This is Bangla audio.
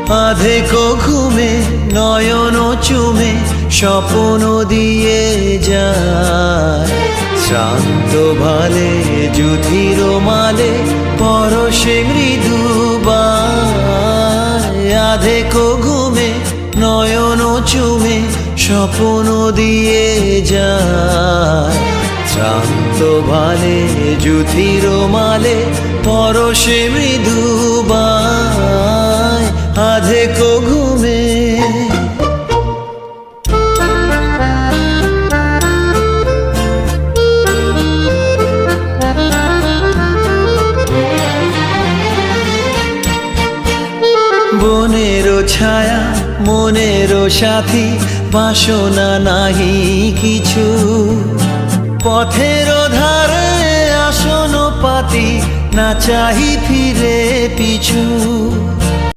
আধেকো ঘুমে নয়ন চুমে স্বপ্ন দিয়ে যায়। শ্রান্ত ভালে যুধির মালে পরশে মৃদুবায়। আধেকো ঘুমে নয়ন চুমে স্বপ্ন দিয়ে যায়। শ্রান্ত ভালে যুধির মালে পরশে মৃদুবায়। আধেকো ঘুমে বনেরও ছায়া মনেরও সাথী, বাসনা নাহি কিছু। পথের ধারে আসন পাতি, না চাহি ফিরে পিছু।